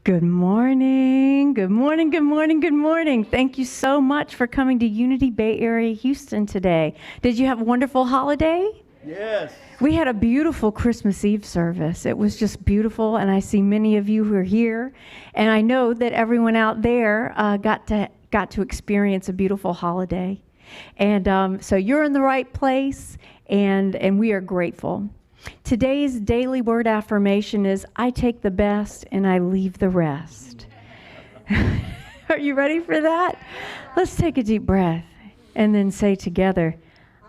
Good morning. Good morning. Good morning. Good morning. Thank you so much for coming to Unity Bay Area, Houston today. Did you have a wonderful holiday? Yes. We had a beautiful Christmas Eve service. It was just beautiful, and I see many of you who are here, and I know that everyone out there got to experience a beautiful holiday. And so you're in the right place, and we are grateful. Today's daily word affirmation is, I take the best and I leave the rest. Are you ready for that? Let's take a deep breath and then say together,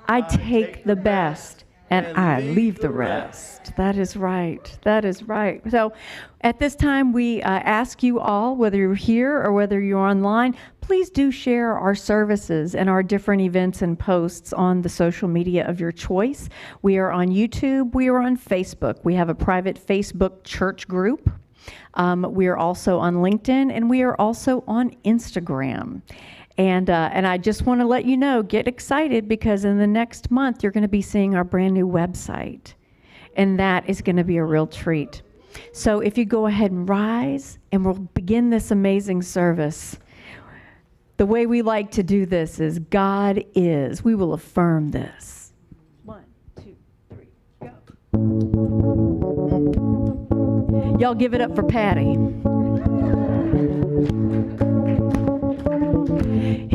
I take the best and I leave the rest. That is right. That is right. So at this time, we ask you all, whether you're here or whether you're online, please do share our services and our different events and posts on the social media of your choice. We are on YouTube. We are on Facebook. We have a private Facebook church group. We are also on LinkedIn, and we are also on Instagram. And I just want to let you know, get excited, because in the next month, you're going to be seeing our brand new website. And that is going to be a real treat. So if you go ahead and rise, and we'll begin this amazing service. The way we like to do this is God is. We will affirm this. 1, 2, 3, go. Y'all give it up for Patty.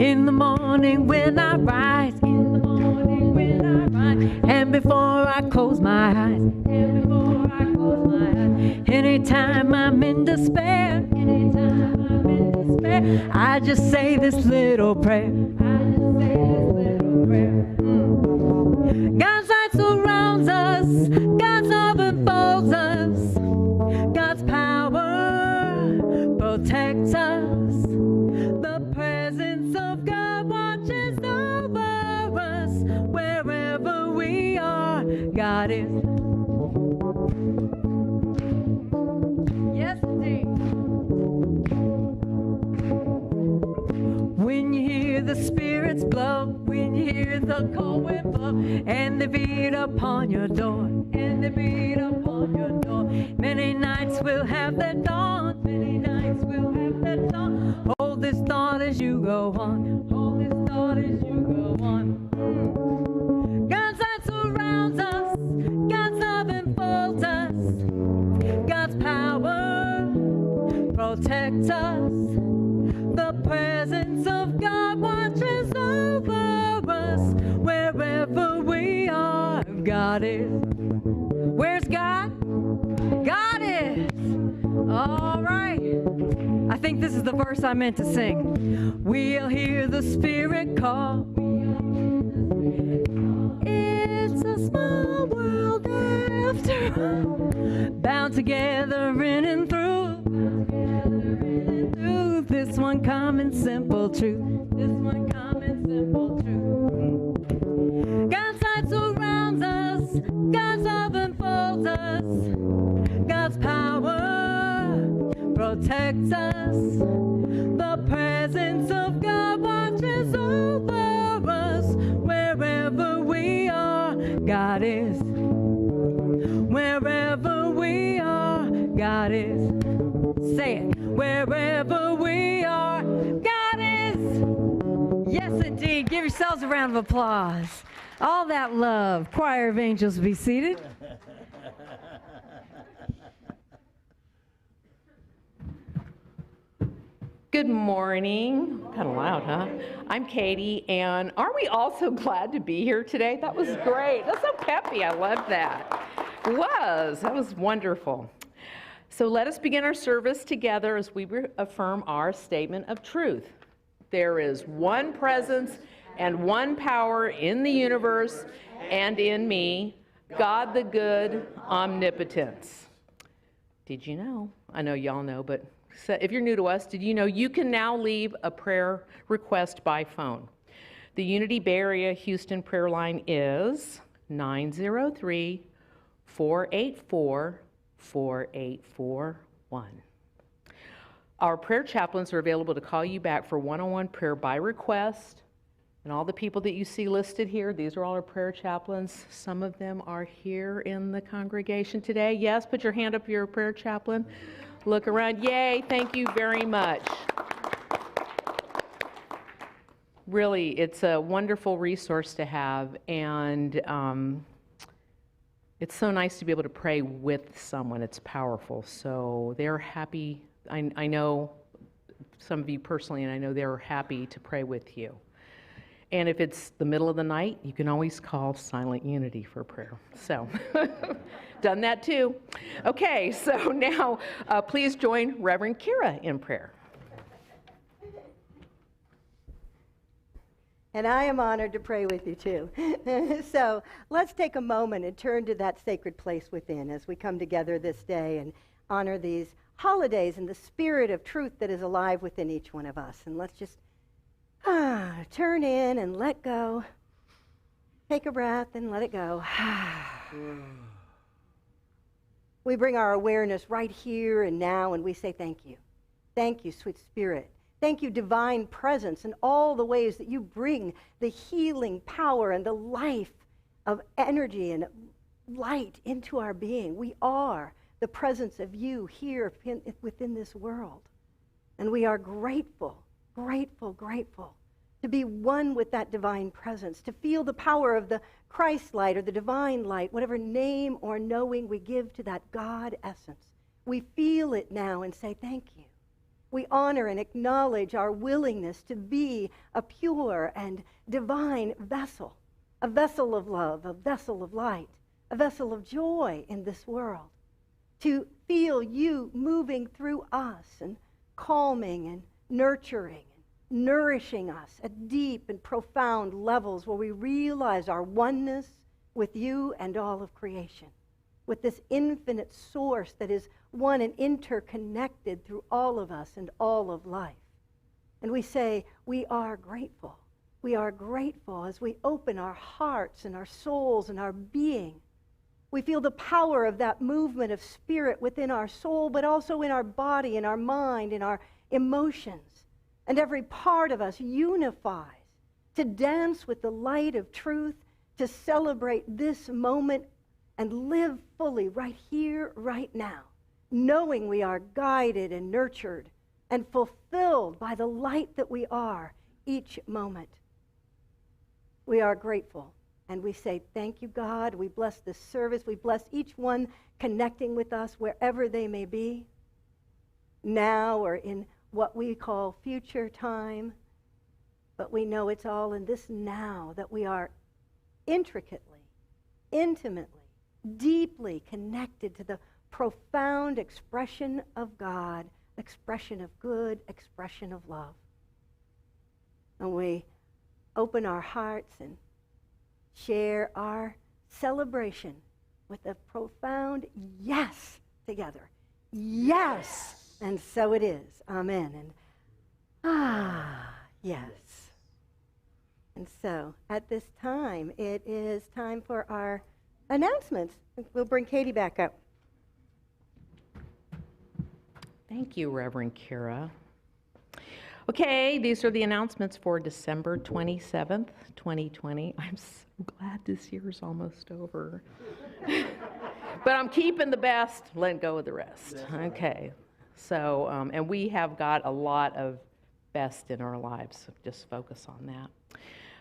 In the morning when I rise, in the morning when I rise, and before I close my eyes, and before I close my eyes, anytime I'm in despair, anytime I'm in despair, I just say this little prayer, I just say this little prayer. God's light surrounds us, God's love enfolds us, God's power protects us. The presence of God watches over us wherever we are. God is. Yes, indeed. When you hear the spirits blow, when you hear the cold wind blow, and they beat upon your door, and they beat upon your door, many nights will have their dawn, many nights will have their dawn. Hold this thought as you go on, hold this thought as you go on. God's light surrounds us, God's love enfolds us, God's power protects us. The presence of God watches over us wherever we are. God is. Where's God? God is. All right. I think this is the verse I meant to sing. We'll hear the Spirit call. It's a small world after all, bound together in and through. This one common simple truth. This one common simple truth. God's light surrounds us. God's love enfolds us. God's power protects us. The presence of God watches over us wherever we are. God is. Wherever we are, God is. Say it. Wherever we are, God is. Yes, indeed. Give yourselves a round of applause. All that love. Choir of angels, be seated. Good morning. Kind of loud, huh? I'm Katie, and aren't we all so glad to be here today? That was great. That's so peppy. I love that. That was wonderful. So let us begin our service together as we affirm our statement of truth. There is one presence and one power in the universe and in me, God the good, omnipotence. Did you know? I know y'all know, but if you're new to us, did you know you can now leave a prayer request by phone? The Unity Bay Area Houston prayer line is 903-484-4841. Our prayer chaplains are available to call you back for one-on-one prayer by request. And all the people that you see listed here, these are all our prayer chaplains. Some of them are here in the congregation today. Yes, put your hand up if you're a prayer chaplain. Look around. Yay, thank you very much. Really, it's a wonderful resource to have, and it's so nice to be able to pray with someone. It's powerful. So they're happy. I know some of you personally, and I know they're happy to pray with you. And if it's the middle of the night, you can always call Silent Unity for prayer. So, done that too. Okay, so now please join Reverend Kyra in prayer. And I am honored to pray with you too. So let's take a moment and turn to that sacred place within as we come together this day and honor these holidays and the spirit of truth that is alive within each one of us. And let's just turn in and let go. Take a breath and let it go. We bring our awareness right here and now, and we say thank you. Thank you, sweet spirit. Thank you, divine presence, and all the ways that you bring the healing power and the life of energy and light into our being. We are the presence of you here within this world. And we are grateful, grateful, grateful to be one with that divine presence, to feel the power of the Christ light or the divine light, whatever name or knowing we give to that God essence. We feel it now and say thank you. We honor and acknowledge our willingness to be a pure and divine vessel, a vessel of love, a vessel of light, a vessel of joy in this world. To feel you moving through us and calming and nurturing and nourishing us at deep and profound levels where we realize our oneness with you and all of creation, with this infinite source that is one and interconnected through all of us and all of life. And we say, we are grateful. We are grateful as we open our hearts and our souls and our being. We feel the power of that movement of spirit within our soul, but also in our body, in our mind, in our emotions. And every part of us unifies to dance with the light of truth, to celebrate this moment and live fully right here, right now, knowing we are guided and nurtured and fulfilled by the light that we are each moment. We are grateful, and we say, thank you, God. We bless this service. We bless each one connecting with us wherever they may be, now or in what we call future time. But we know it's all in this now that we are intricately, intimately, deeply connected to the profound expression of God, expression of good, expression of love. And we open our hearts and share our celebration with a profound yes together. Yes! And so it is. Amen. And yes. And so at this time, it is time for our announcements. We'll bring Katie back up. Thank you, Reverend Kyra. Okay, these are the announcements for December 27th, 2020. I'm so glad this year's almost over. But I'm keeping the best, letting go of the rest. Okay, so, and we have got a lot of best in our lives, so just focus on that.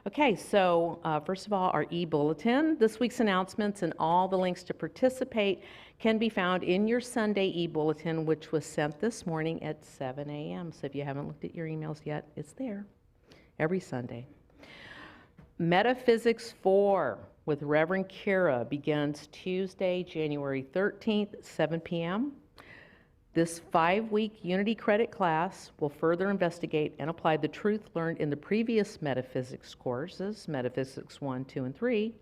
Okay, so first of all, our e-bulletin. This week's announcements and all the links to participate can be found in your Sunday e-bulletin, which was sent this morning at 7 a.m. So if you haven't looked at your emails yet, it's there every Sunday. Metaphysics 4 with Reverend Kyra begins Tuesday, January 13th, 7 p.m. This 5-week Unity credit class will further investigate and apply the truth learned in the previous metaphysics courses, Metaphysics 1, 2, and 3.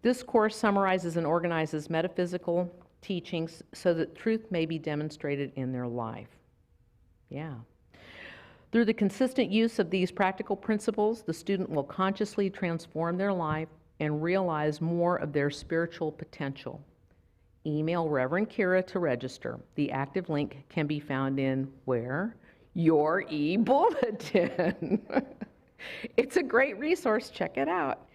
This course summarizes and organizes metaphysical teachings so that truth may be demonstrated in their life. Yeah. Through the consistent use of these practical principles, the student will consciously transform their life and realize more of their spiritual potential. Email Reverend Kyra to register. The active link can be found in where? Your e-bulletin. It's a great resource. Check it out.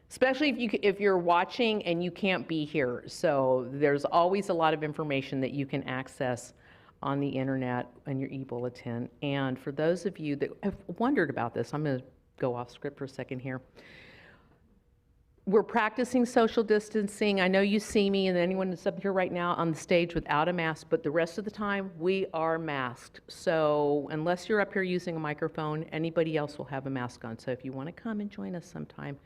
Especially if you're watching and you can't be here. So there's always a lot of information that you can access on the internet and your e-bulletin. And for those of you that have wondered about this, I'm going to go off script for a second here. We're practicing social distancing. I know you see me and anyone that's up here right now on the stage without a mask, but the rest of the time we are masked. So unless you're up here using a microphone, anybody else will have a mask on. So if you want to come and join us sometime,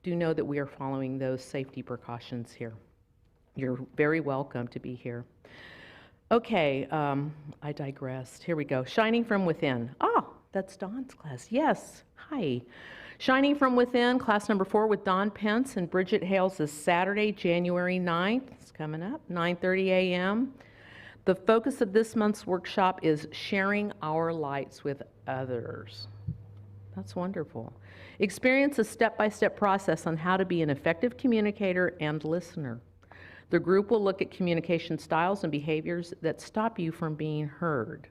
do know that we are following those safety precautions here. You're very welcome to be here. Okay, I digressed. Here we go. Shining from Within. Oh, that's Dawn's class. Yes. Hi. Shining from Within, class number 4 with Dawn Pence and Bridget Hales is Saturday, January 9th. It's coming up, 9:30 a.m. The focus of this month's workshop is sharing our lights with others. That's wonderful. Experience a step-by-step process on how to be an effective communicator and listener. The group will look at communication styles and behaviors that stop you from being heard.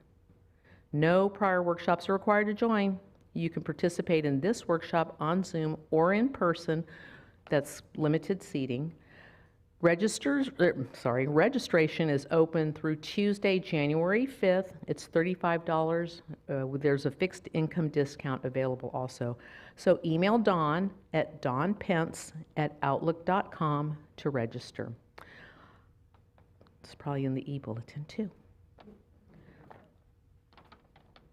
No prior workshops are required to join. You can participate in this workshop on Zoom or in person. That's limited seating. Registration is open through Tuesday, January 5th. It's $35. There's a fixed income discount available also. So email Dawn at dawnpence@outlook.com to register. It's probably in the e-bulletin too.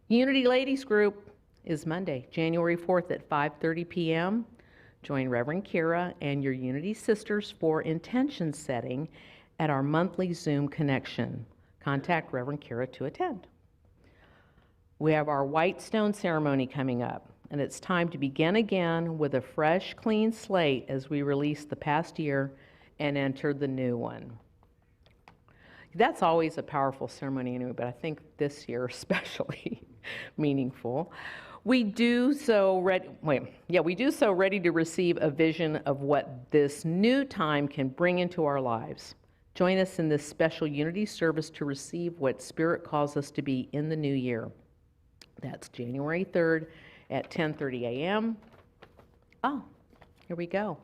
Unity Ladies Group is Monday, January 4th at 5:30 p.m. Join Reverend Kyra and your Unity sisters for intention setting at our monthly Zoom connection. Contact Reverend Kyra to attend. We have our White Stone ceremony coming up, and it's time to begin again with a fresh, clean slate as we release the past year and enter the new one. That's always a powerful ceremony anyway, but I think this year especially meaningful. We do so ready to receive a vision of what this new time can bring into our lives. Join us in this special Unity service to receive what Spirit calls us to be in the new year. That's January 3rd at 10:30 a.m. Oh, here we go.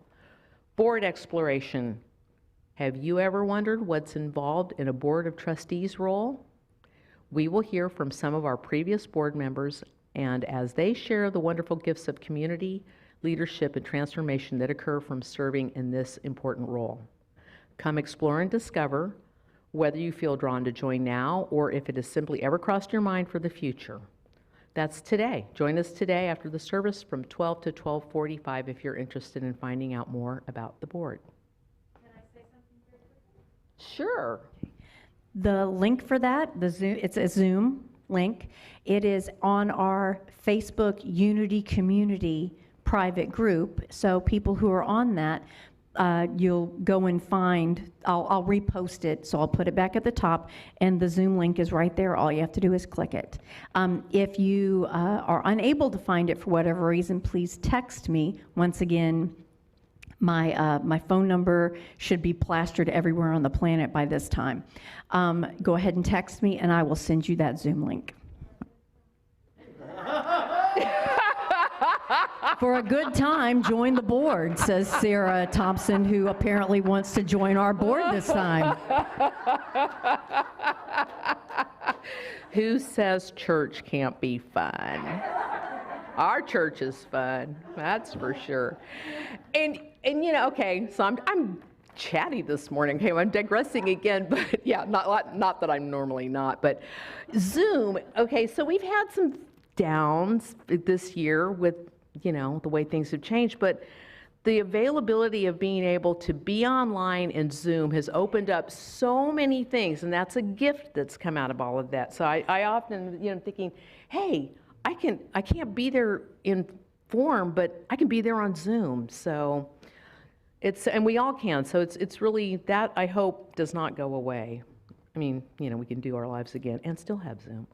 Board exploration. Have you ever wondered what's involved in a Board of Trustees role? We will hear from some of our previous board members, and as they share the wonderful gifts of community, leadership, and transformation that occur from serving in this important role. Come explore and discover whether you feel drawn to join now or if it has simply ever crossed your mind for the future. That's today. Join us today after the service from 12 to 12:45 if you're interested in finding out more about the board. Can I say something very quickly? Sure. The link for that, it's a Zoom link. It is on our Facebook Unity Community private group. So people who are on that, you'll go and find, I'll repost it, so I'll put it back at the top, and the Zoom link is right there. All you have to do is click it. If you are unable to find it for whatever reason, please text me. Once again, my phone number should be plastered everywhere on the planet by this time. Go ahead and text me, and I will send you that Zoom link. For a good time, join the board, says Sarah Thompson, who apparently wants to join our board this time. Who says church can't be fun? Our church is fun, that's for sure. And you know, okay, so I'm chatty this morning. Okay, I'm digressing again, but yeah, not that I'm normally not, but Zoom. Okay, so we've had some downs this year with, you know, the way things have changed, but the availability of being able to be online and Zoom has opened up so many things, and that's a gift that's come out of all of that. So I often, you know, thinking, hey, I can't be there in form, but I can be there on Zoom. So and we all can. So it's really that, I hope, does not go away. I mean, you know, we can do our lives again and still have Zoom.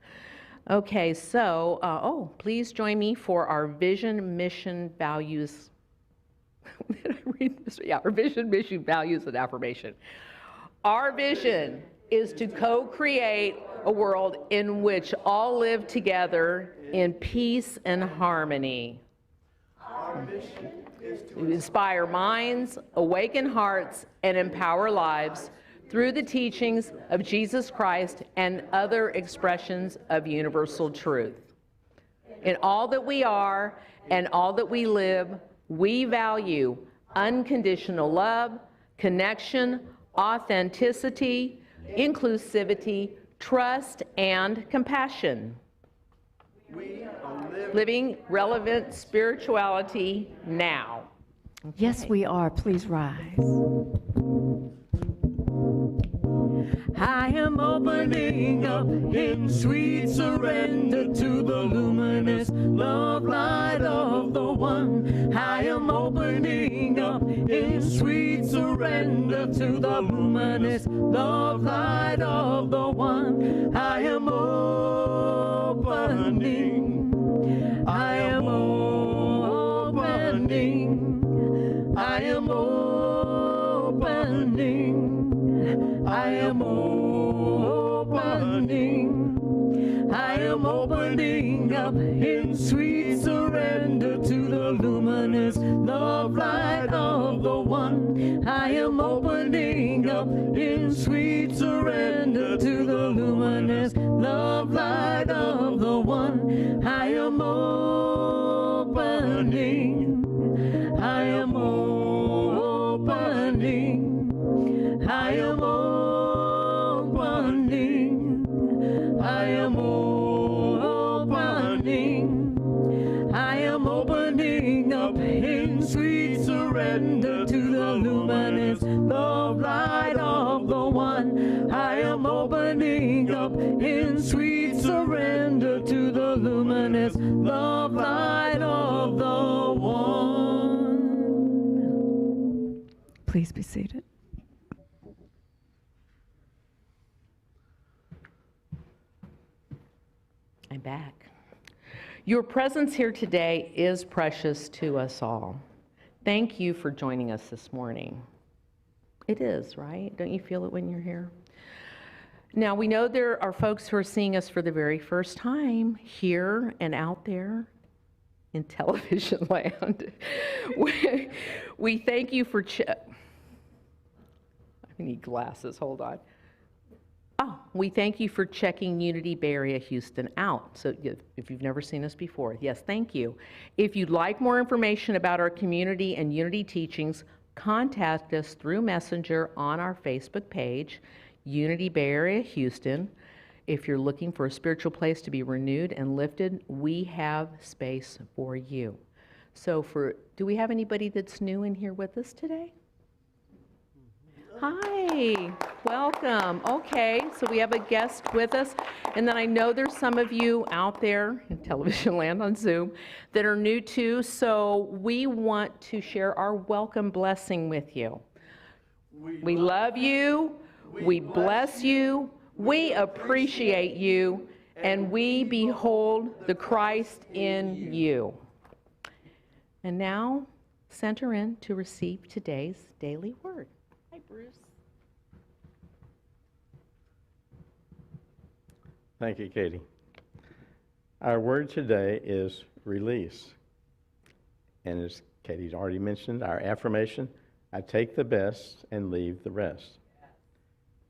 Okay, so please join me for our vision, mission, values. Did I read this? Yeah, our vision, mission, values, and affirmation. Our vision is to co-create a world in which all live together in peace and harmony. Our mission is to inspire minds, awaken hearts, and empower lives through the teachings of Jesus Christ and other expressions of universal truth. In all that we are and all that we live, we value unconditional love, connection, authenticity, inclusivity, trust, and compassion. We are living relevant spirituality now. Okay. Yes, we are. Please rise. I am opening up in sweet surrender to the luminous love light of the One. I am opening up in sweet surrender to the luminous love light of the One. I am opening. I am opening. I am opening. I am opening. I am opening up in sweet surrender to the luminous love light of the One. I am opening up in sweet surrender to the luminous love light of the One. I am opening. I am opening. I am opening. I am opening. I am opening up in sweet surrender to the luminous love light of the One. I am opening up in sweet surrender to the luminous love light of the One. Please be seated. I'm back. Your presence here today is precious to us all. Thank you for joining us this morning. It is, right? Don't you feel it when you're here? Now, we know there are folks who are seeing us for the very first time here and out there in television land. We thank you for... I need glasses, hold on. Oh, we thank you for checking Unity Bay Area Houston out. So if you've never seen us before, yes, thank you. If you'd like more information about our community and Unity teachings, contact us through Messenger on our Facebook page, Unity Bay Area Houston. If you're looking for a spiritual place to be renewed and lifted, we have space for you. So do we have anybody that's new in here with us today? Hi, welcome. Okay, so we have a guest with us, and then I know there's some of you out there in television land on Zoom that are new too, so we want to share our welcome blessing with you. We love you, we bless you, we appreciate you, and we behold the Christ in you. And now, center in to receive today's daily word. Hi, Bruce. Thank you, Katie. Our word today is release. And as Katie's already mentioned, our affirmation, I take the best and leave the rest.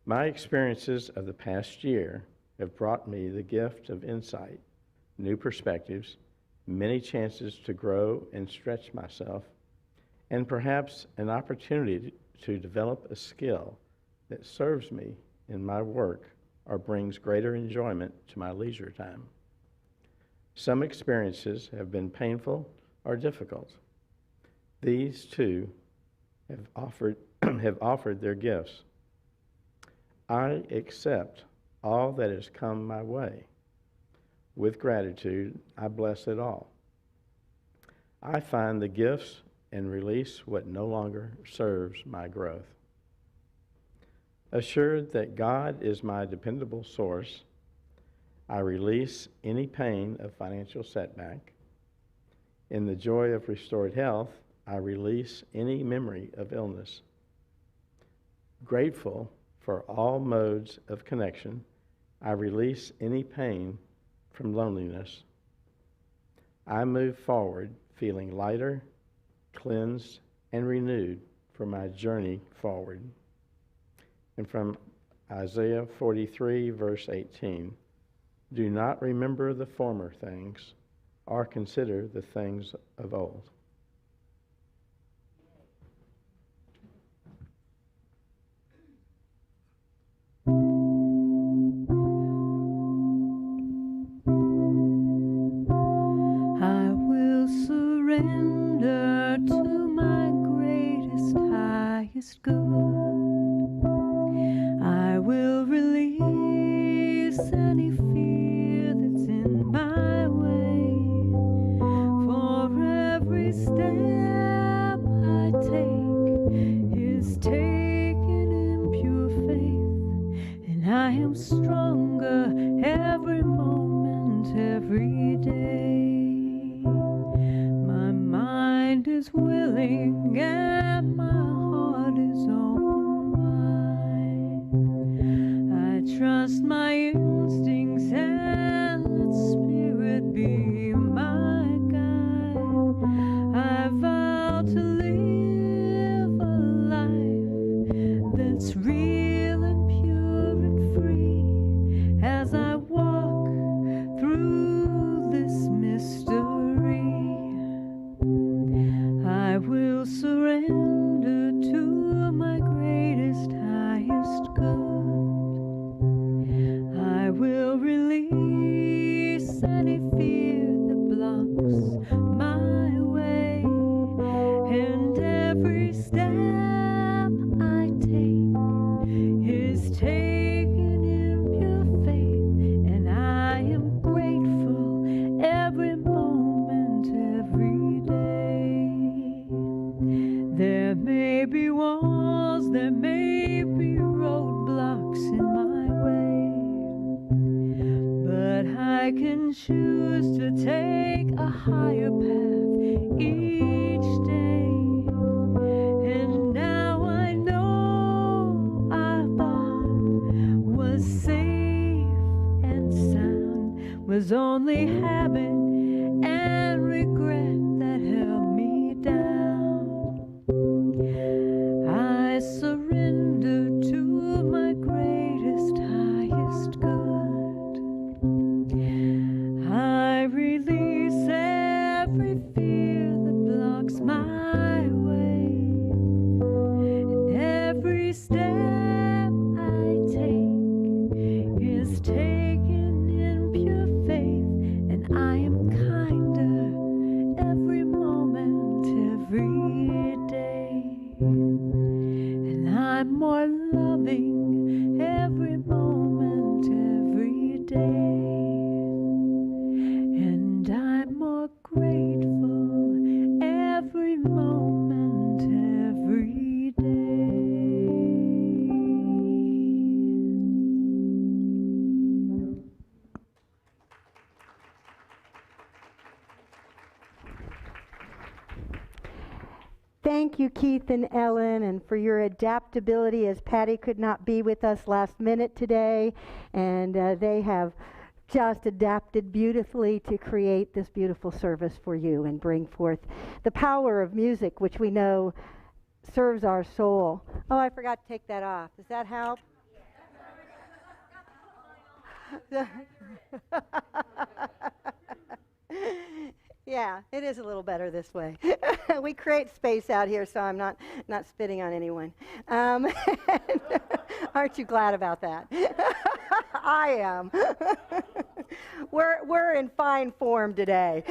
My experiences of the past year have brought me the gift of insight, new perspectives, many chances to grow and stretch myself, and perhaps an opportunity to develop a skill that serves me in my work or brings greater enjoyment to my leisure time. Some experiences have been painful or difficult. These too have offered their gifts. I accept all that has come my way. With gratitude, I bless it all. I find the gifts and release what no longer serves my growth. Assured that God is my dependable source, I release any pain of financial setback. In the joy of restored health, I release any memory of illness. Grateful for all modes of connection, I release any pain from loneliness. I move forward feeling lighter, cleansed, and renewed for my journey forward. And from Isaiah 43, verse 18, do not remember the former things, or consider the things of old. I will surrender to my greatest, highest good. I will release any fear that's in my way. For every step I take is taken in pure faith, and I am stronger every moment, every day. My mind is willing and my heart is open wide. I trust my instincts and let Spirit be my guide. I vow to live a life that's real and pure and free as I walk through this mystery. I will surrender to my greatest, highest good. I will release any fear that blocks my way, and every step I take is taken in pure faith, and I am grateful every moment, every day. There may be walls, there may be roadblocks in my way, but I can choose to take a higher path each day. And now I know I thought was safe and sound was only habit and regret that held me down. I surrender to my greatest, highest good. I release every fear that blocks my way, and every step I take is taken in pure faith, and I am kinder every moment, every day, and I'm more loving every moment, every day, and I'm more grateful every moment, every day. Thank you, Keith and Ellen, and for your adaptability as Patty could not be with us last minute today. And they have just adapted beautifully to create this beautiful service for you and bring forth the power of music, which we know serves our soul. Oh, I forgot to take that off. Does that help? Yeah, it is a little better this way. We create space out here, so I'm not spitting on anyone. Aren't you glad about that? I am. We're in fine form today.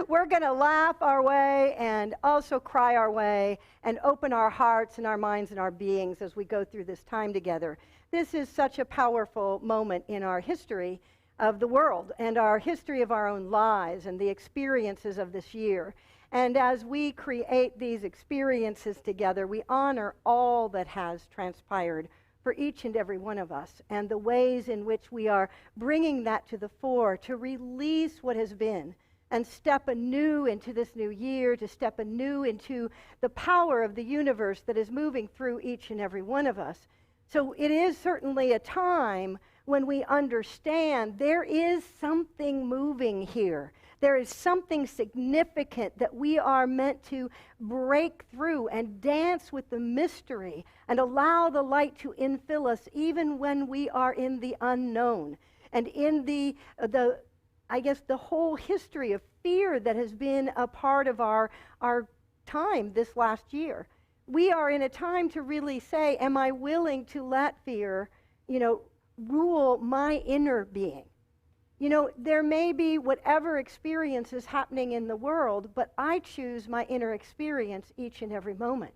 We're going to laugh our way and also cry our way and open our hearts and our minds and our beings as we go through this time together. This is such a powerful moment in our history of the world and our history of our own lives and the experiences of this year. And as we create these experiences together, we honor all that has transpired for each and every one of us and the ways in which we are bringing that to the fore to release what has been and step anew into this new year, to step anew into the power of the universe that is moving through each and every one of us. So it is certainly a time when we understand there is something moving here. There is something significant that we are meant to break through and dance with the mystery and allow the light to infill us even when we are in the unknown and in the whole history of fear that has been a part of our time this last year. We are in a time to really say, am I willing to let fear, rule my inner being? There may be whatever experience is happening in the world, but I choose my inner experience each and every moment.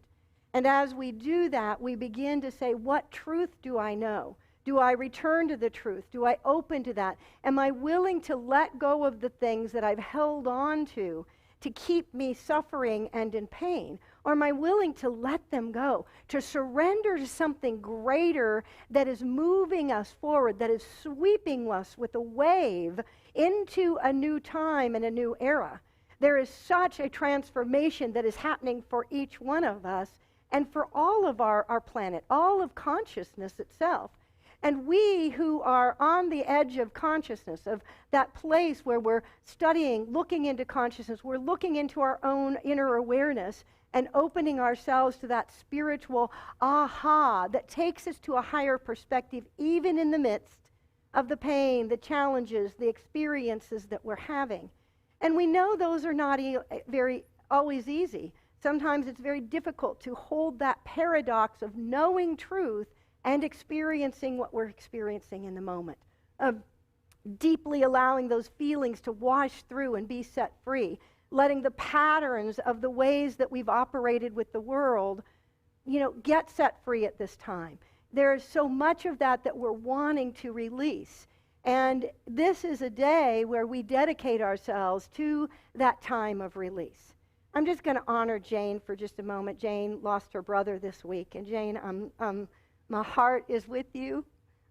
And as we do that, we begin to say, what truth do I know? Do I return to the truth? Do I open to that? Am I willing to let go of the things that I've held on to keep me suffering and in pain? Or am I willing to let them go, to surrender to something greater that is moving us forward, that is sweeping us with a wave into a new time and a new era? There is such a transformation that is happening for each one of us and for all of our planet, all of consciousness itself. And we who are on the edge of consciousness, of that place where we're studying, looking into consciousness, we're looking into our own inner awareness and opening ourselves to that spiritual aha that takes us to a higher perspective, even in the midst of the pain, the challenges, the experiences that we're having. And we know those are not very always easy. Sometimes it's very difficult to hold that paradox of knowing truth and experiencing what we're experiencing in the moment, of deeply allowing those feelings to wash through and be set free, letting the patterns of the ways that we've operated with the world, get set free at this time. There's so much of that we're wanting to release. And this is a day where we dedicate ourselves to that time of release. I'm just going to honor Jane for just a moment. Jane lost her brother this week. And Jane, my heart is with you.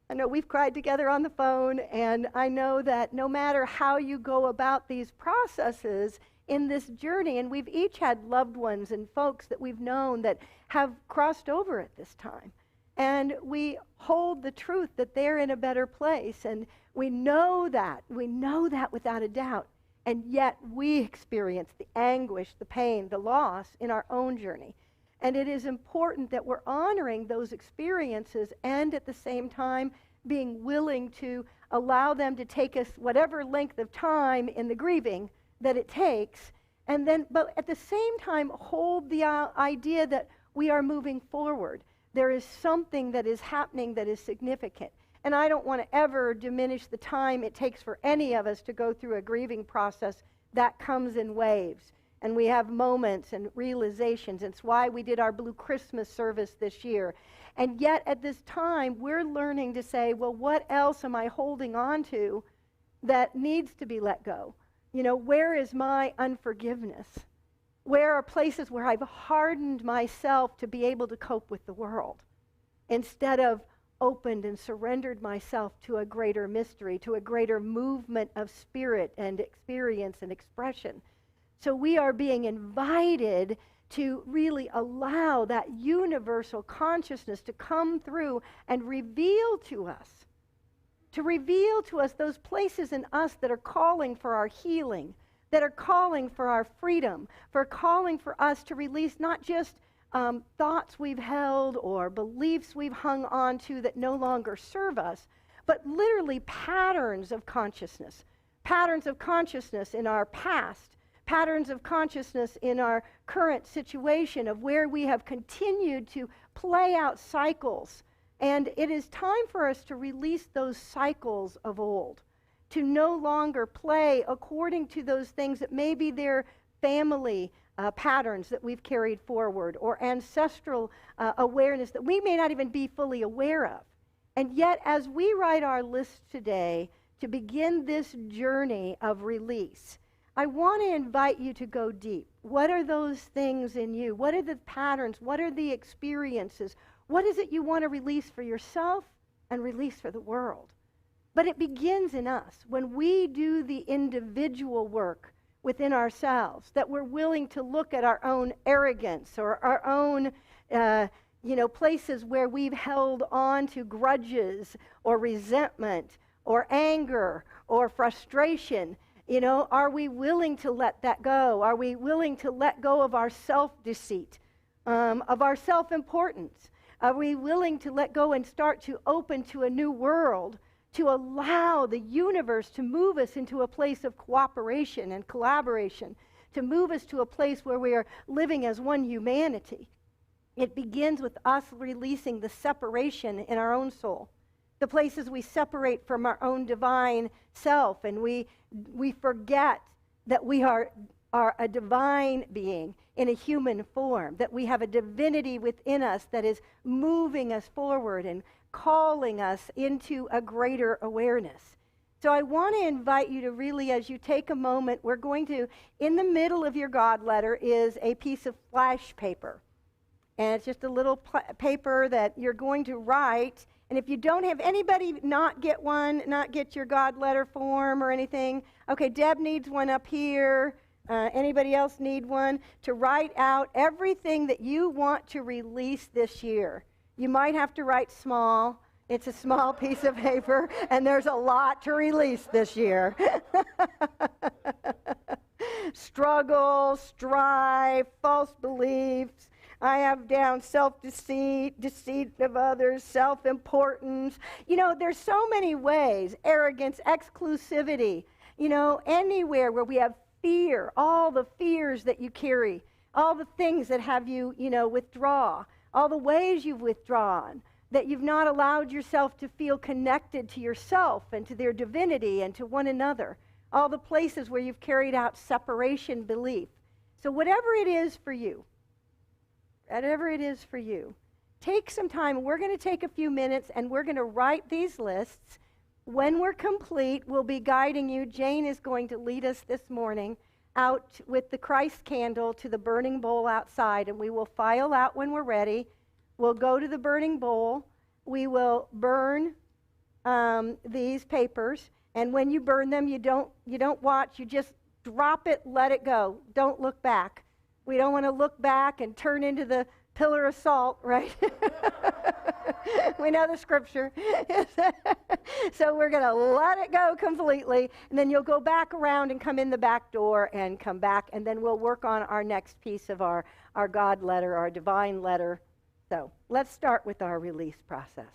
I know we've cried together on the phone, and I know that no matter how you go about these processes in this journey, and we've each had loved ones and folks that we've known that have crossed over at this time. And we hold the truth that they're in a better place, and we know that without a doubt. And yet we experience the anguish, the pain, the loss in our own journey. And it is important that we're honoring those experiences and at the same time being willing to allow them to take us whatever length of time in the grieving that it takes, and then, but at the same time, hold the idea that we are moving forward. There is something that is happening that is significant. And I don't want to ever diminish the time it takes for any of us to go through a grieving process. That comes in waves. And we have moments and realizations. It's why we did our Blue Christmas service this year. And yet at this time, we're learning to say, well, what else am I holding on to that needs to be let go? Where is my unforgiveness? Where are places where I've hardened myself to be able to cope with the world instead of opened and surrendered myself to a greater mystery, to a greater movement of spirit and experience and expression? So we are being invited to really allow that universal consciousness to come through and reveal to us those places in us that are calling for our healing, that are calling for our freedom, for calling for us to release not just thoughts we've held or beliefs we've hung on to that no longer serve us, but literally patterns of consciousness in our past, patterns of consciousness in our current situation of where we have continued to play out cycles. And it is time for us to release those cycles of old, to no longer play according to those things that maybe they're family patterns that we've carried forward or ancestral awareness that we may not even be fully aware of. And yet, as we write our list today to begin this journey of release, I want to invite you to go deep. What are those things in you? What are the patterns? What are the experiences? What is it you want to release for yourself and release for the world? But it begins in us. When we do the individual work within ourselves, that we're willing to look at our own arrogance or our own places where we've held on to grudges or resentment or anger or frustration, You know, are we willing to let that go? Are we willing to let go of our self-deceit, of our self-importance? Are we willing to let go and start to open to a new world, to allow the universe to move us into a place of cooperation and collaboration, to move us to a place where we are living as one humanity? It begins with us releasing the separation in our own soul, the places we separate from our own divine self, and we forget that we are a divine being in a human form, that we have a divinity within us that is moving us forward and calling us into a greater awareness. So I want to invite you to really, as you take a moment, we're going to, in the middle of your God letter is a piece of flash paper. And it's just a little paper that you're going to write. And if you don't have anybody not get one, not get your God letter form or anything, okay, Deb needs one up here. Anybody else need one? To write out everything that you want to release this year. You might have to write small. It's a small piece of paper, and there's a lot to release this year. Struggle, strife, false beliefs. I have down self-deceit, deceit of others, self-importance. You know, there's so many ways. Arrogance, exclusivity. You know, anywhere where we have fear, all the fears that you carry, all the things that have you, you know, withdraw, all the ways you've withdrawn, that you've not allowed yourself to feel connected to yourself and to their divinity and to one another, all the places where you've carried out separation belief. So whatever it is for you, take some time. We're going to take a few minutes and we're going to write these lists. When we're complete, we'll be guiding you. Jane is going to lead us this morning out with the Christ candle to the burning bowl outside, and we will file out when we're ready. We'll go to the burning bowl. We will burn these papers, and when you burn them, you don't watch. You just drop it, let it go. Don't look back. We don't want to look back and turn into the pillar of salt, right? We know the scripture. So we're going to let it go completely, and then you'll go back around and come in the back door and come back, and then we'll work on our next piece of our God letter, our divine letter. So let's start with our release process.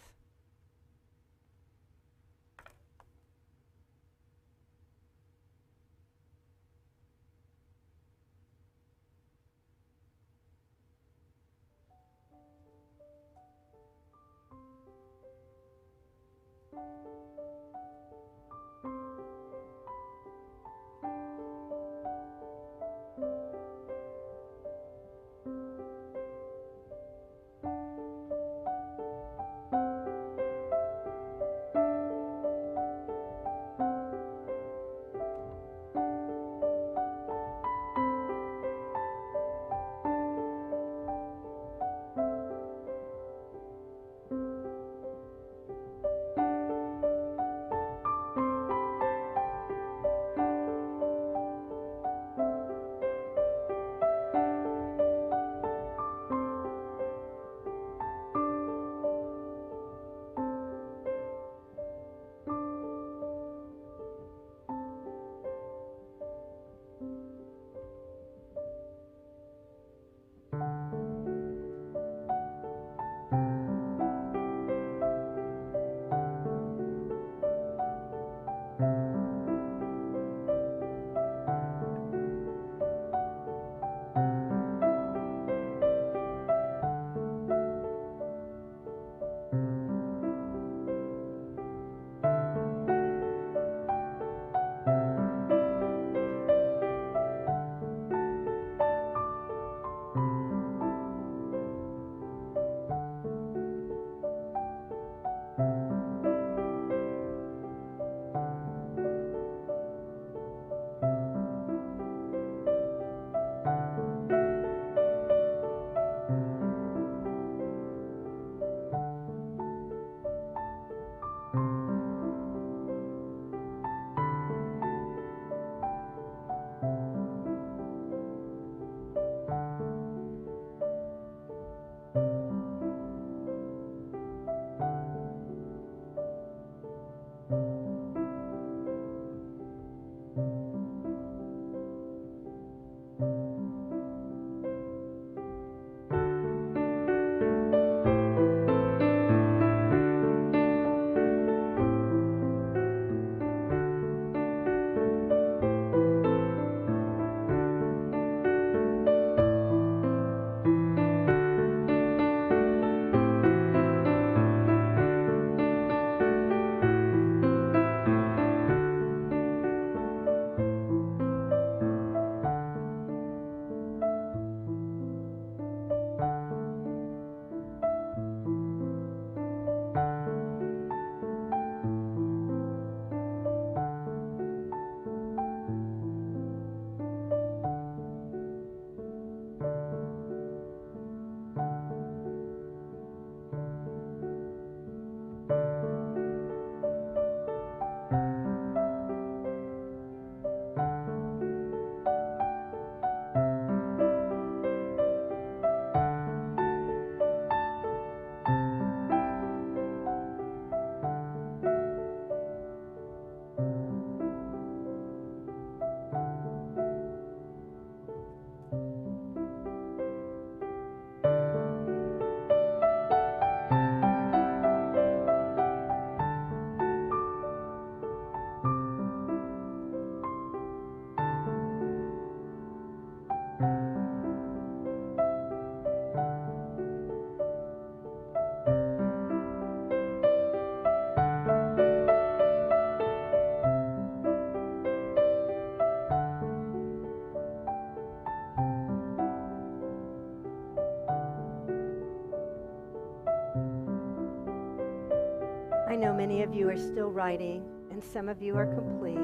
Many of you are still writing, and some of you are complete.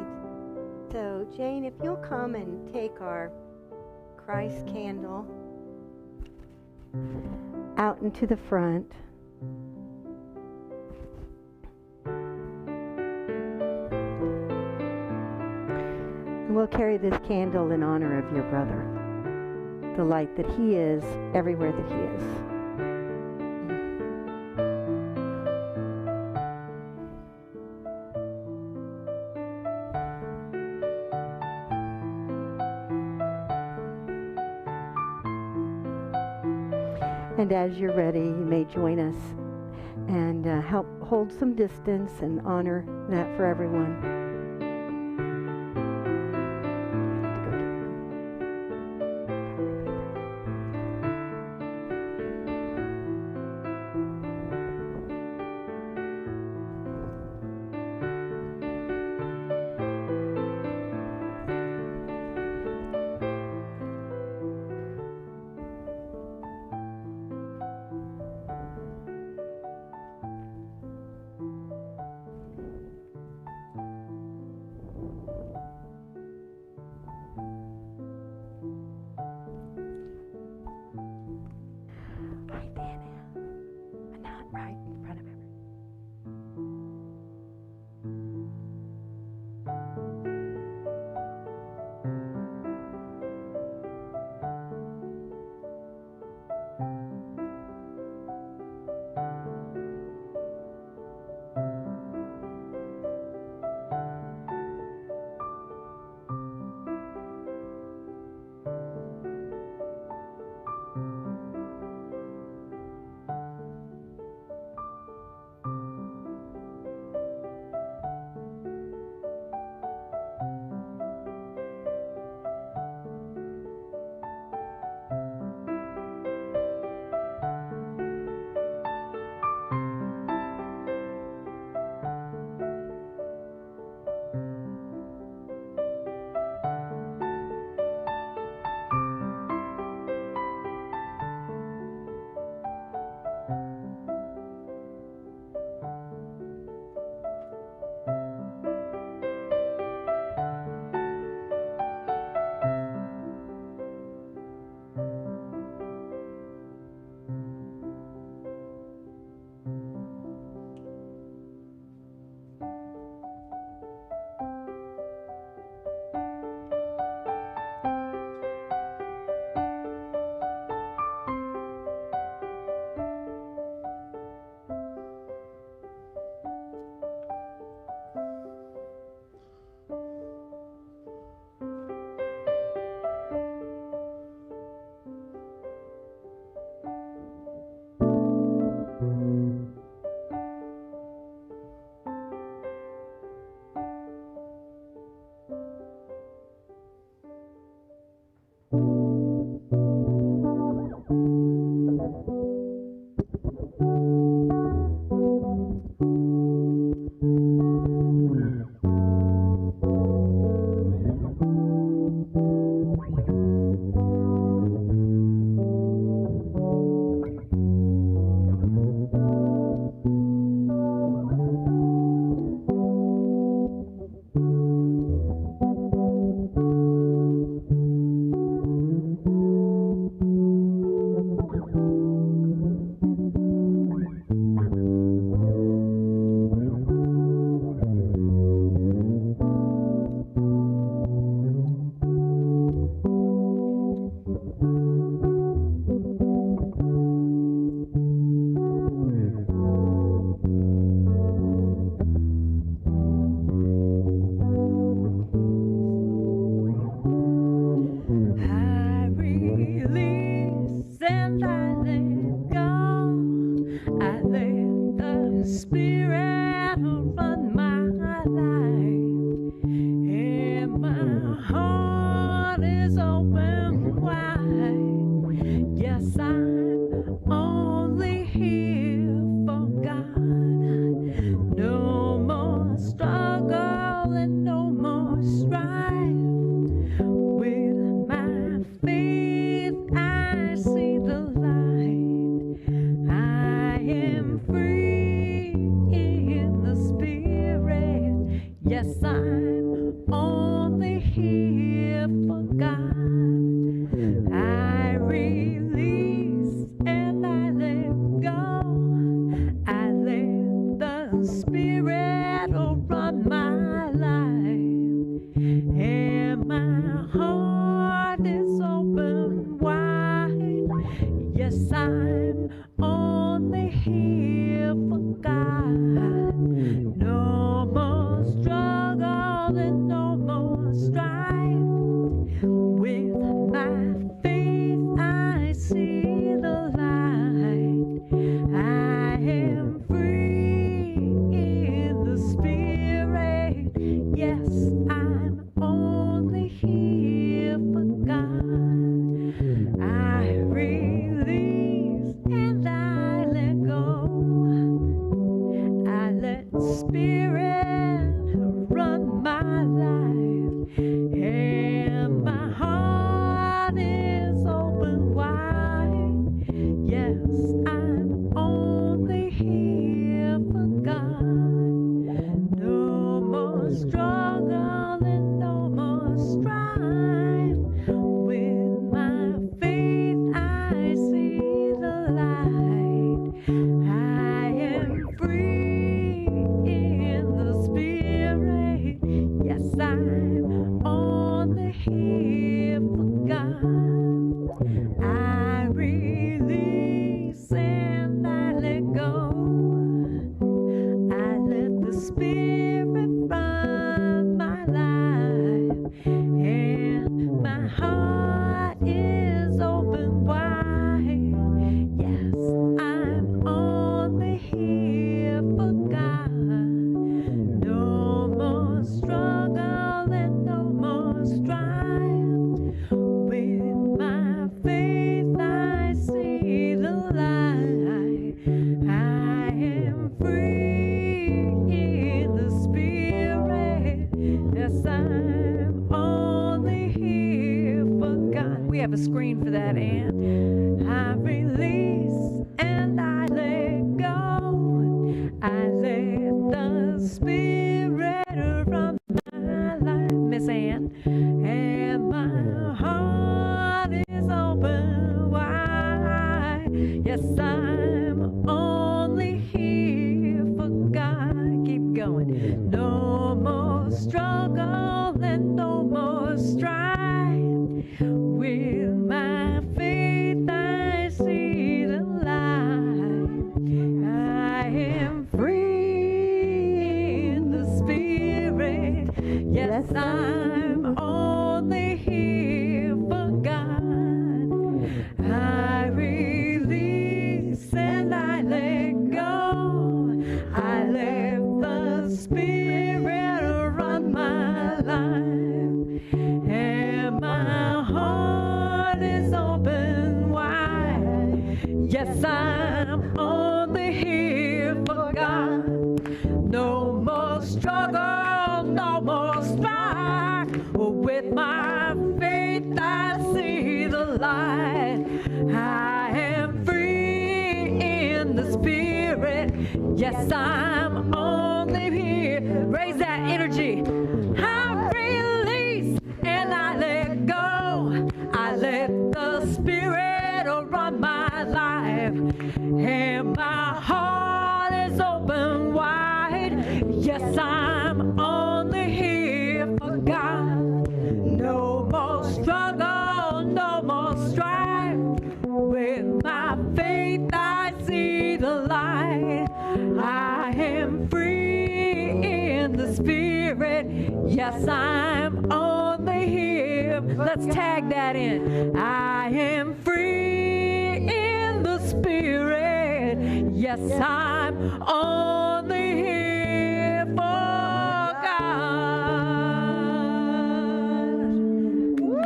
So, Jane, if you'll come and take our Christ candle out into the front. And we'll carry this candle in honor of your brother, the light that he is everywhere that he is. And as you're ready, you may join us and help hold some distance and honor that for everyone. Yes, I'm only here for God. I release and I let go. I let the Spirit run my life, and my heart is open wide. Yes, I'm only here for God. No more struggle and no more strife. With my faith I see the light. I am free in the Spirit. Yes, I'm only here for God. I release and I let go. I let the Spirit run my life, and my heart is open wide. Yes, I'm only here for God. No more struggle and no more strife. With my faith I see the light. I am free in the Spirit. Yes, I'm only here for God. I release and I let go. I let the Spirit run my life, and my heart is open wide. Yes, I'm only here for God. No more struggle and no more strife. With my faith I see the light. I am free in the Spirit. Yes, I'm only here for God. We have a screen for that, Ann. I release and I let go. I let the Spirit run my life, Miss Ann, and my heart is open wide. Yes, I'm only here for God. Keep going. No more struggle and no more strife. With my faith I see the light. I am free in the Spirit. Yes, I'm only here for God. I release and I let go. I let the Spirit run my life, and my heart is open wide. Yes, I'm only here for God. No more struggle, no more strife. With my faith I see the light. I am free in the Spirit. Yes, I'm only here. Raise that energy. I release and I let go. I let the Spirit run my life, and my heart is open wide. Yes, I'm only here for God. No more struggle, no more strife. With my faith I see the light. I am free in the Spirit. Yes, I'm only here. Let's tag that in. I am free in the Spirit. Yes, I'm only here for God. Woo!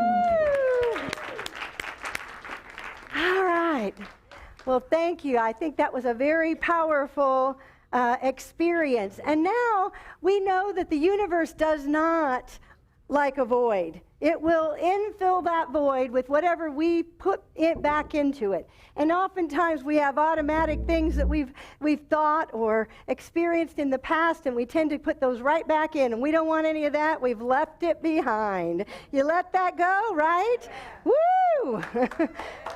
All right. Well, thank you. I think that was a very powerful experience. And now we know that the universe does not like a void. It will infill that void with whatever we put it back into it. And oftentimes we have automatic things that we've thought or experienced in the past, and we tend to put those right back in, and we don't want any of that. We've left it behind. You let that go, right? Woo!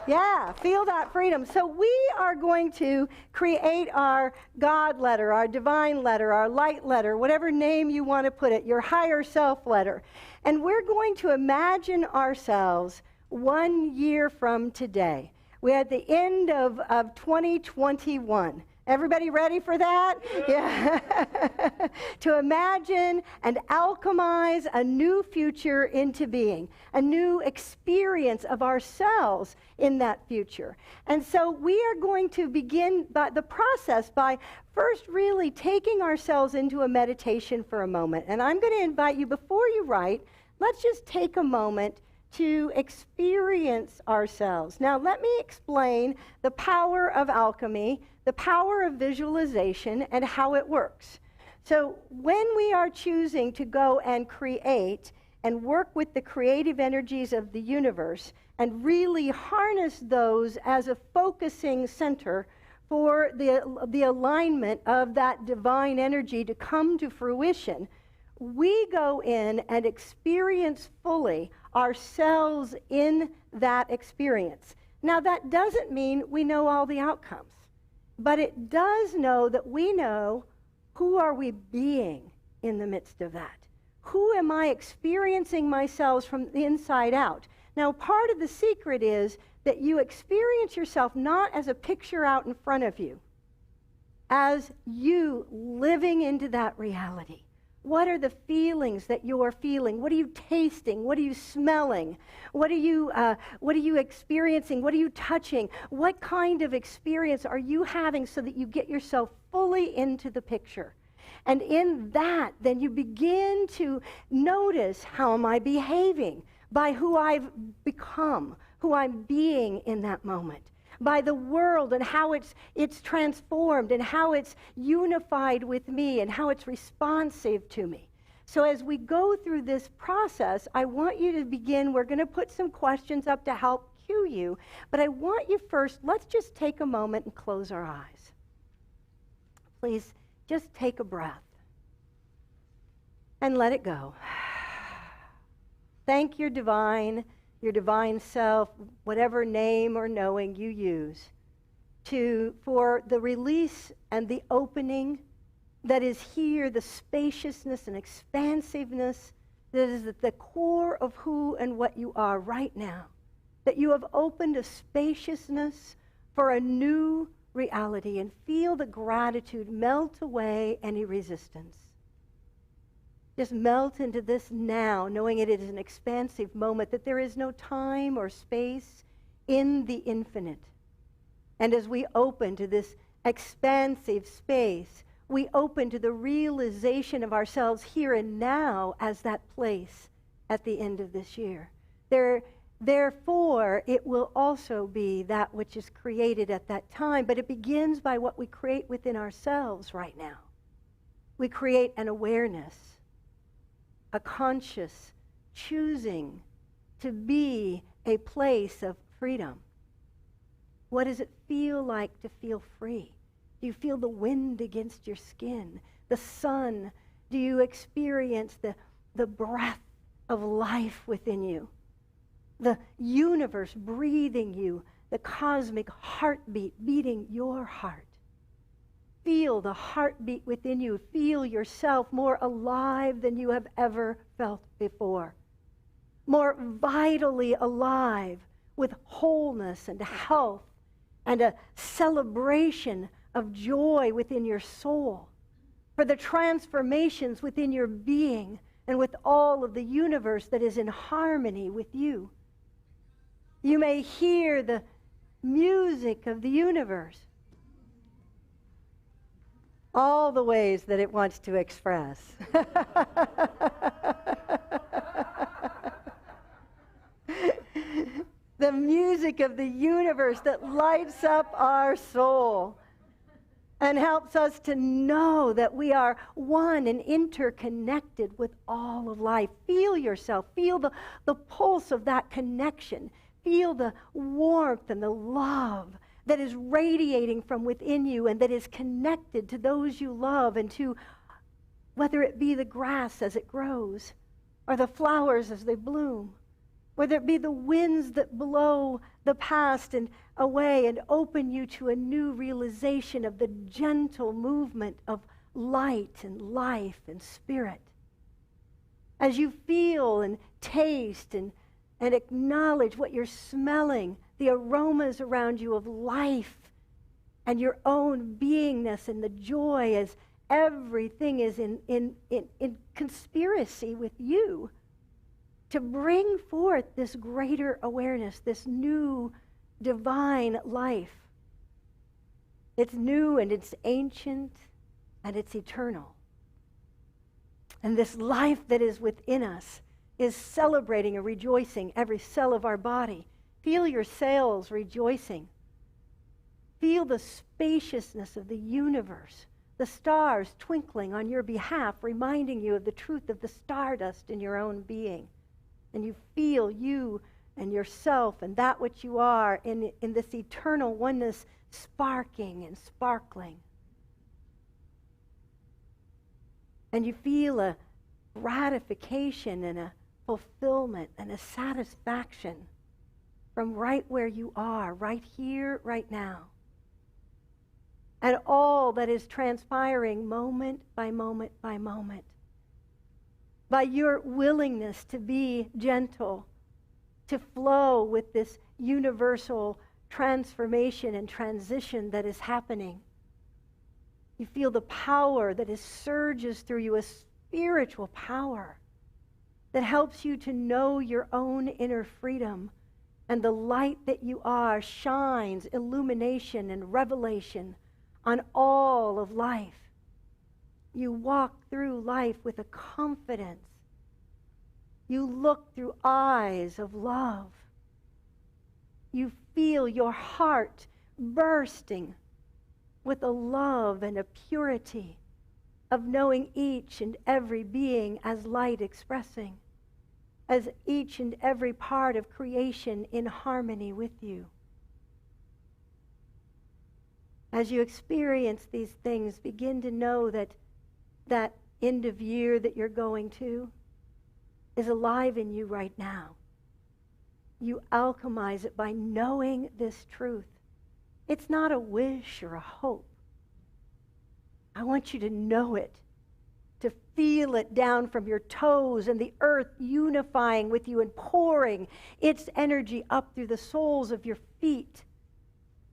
Yeah, feel that freedom. So we are going to create our God letter, our divine letter, our light letter, whatever name you want to put it, your higher self letter. And we're going to imagine ourselves 1 year from today. We're at the end of 2021. Everybody ready for that? Yeah. To imagine and alchemize a new future into being, a new experience of ourselves in that future. And so we are going to begin the process by first really taking ourselves into a meditation for a moment. And I'm going to invite you, before you write, let's just take a moment to experience ourselves. Now, let me explain the power of alchemy, the power of visualization, and how it works. So when we are choosing to go and create and work with the creative energies of the universe and really harness those as a focusing center for the alignment of that divine energy to come to fruition, we go in and experience fully ourselves in that experience. Now, that doesn't mean we know all the outcomes, but it does know that we know who are we being in the midst of that. Who am I experiencing myself from the inside out? Now, part of the secret is that you experience yourself not as a picture out in front of you, as you living into that reality. What are the feelings that you're feeling? What are you tasting? What are you smelling? What are you experiencing? What are you touching? What kind of experience are you having so that you get yourself fully into the picture? And in that, then you begin to notice, how am I behaving? By who I've become, who I'm being in that moment. By the world and how it's transformed and how it's unified with me and how it's responsive to me. So as we go through this process, I want you to begin. We're going to put some questions up to help cue you, but I want you first, let's just take a moment and close our eyes. Please just take a breath and let it go. Thank your divine self, whatever name or knowing you use, for the release and the opening that is here, the spaciousness and expansiveness that is at the core of who and what you are right now. That you have opened a spaciousness for a new reality, and feel the gratitude melt away any resistance. Just melt into this now, knowing it is an expansive moment, that there is no time or space in the infinite. And as we open to this expansive space, we open to the realization of ourselves here and now as that place at the end of this year. Therefore, it will also be that which is created at that time, but it begins by what we create within ourselves right now. We create an awareness, a conscious choosing to be a place of freedom. What does it feel like to feel free? Do you feel the wind against your skin? The sun? Do you experience the breath of life within you? The universe breathing you, the cosmic heartbeat beating your heart. Feel the heartbeat within you. Feel yourself more alive than you have ever felt before. More vitally alive, with wholeness and health and a celebration of joy within your soul, for the transformations within your being and with all of the universe that is in harmony with you. You may hear the music of the universe, all the ways that it wants to express. The music of the universe that lights up our soul. and helps us to know that we are one and interconnected with all of life. Feel yourself. Feel the pulse of that connection. Feel the warmth and the love that is radiating from within you and that is connected to those you love and to, whether it be the grass as it grows or the flowers as they bloom, whether it be the winds that blow the past and away and open you to a new realization of the gentle movement of light and life and spirit. As you feel and taste and acknowledge what you're smelling, the aromas around you of life and your own beingness and the joy as everything is in conspiracy with you to bring forth this greater awareness, this new divine life. It's new and it's ancient and it's eternal. And this life that is within us is celebrating and rejoicing every cell of our body. Feel your cells rejoicing. Feel the spaciousness of the universe, the stars twinkling on your behalf, reminding you of the truth of the stardust in your own being. And you feel you and yourself and that which you are in this eternal oneness sparking and sparkling. And you feel a gratification and a fulfillment and a satisfaction from right where you are, right here, right now. And all that is transpiring moment by moment by moment. By your willingness to be gentle, to flow with this universal transformation and transition that is happening. You feel the power that surges through you, a spiritual power that helps you to know your own inner freedom, and the light that you are shines illumination and revelation on all of life. You walk through life with a confidence. You look through eyes of love. You feel your heart bursting with a love and a purity of knowing each and every being as light expressing, as each and every part of creation in harmony with you. As you experience these things, begin to know that that end of year that you're going to is alive in you right now. You alchemize it by knowing this truth. It's not a wish or a hope. I want you to know it, to feel it down from your toes and the earth unifying with you and pouring its energy up through the soles of your feet.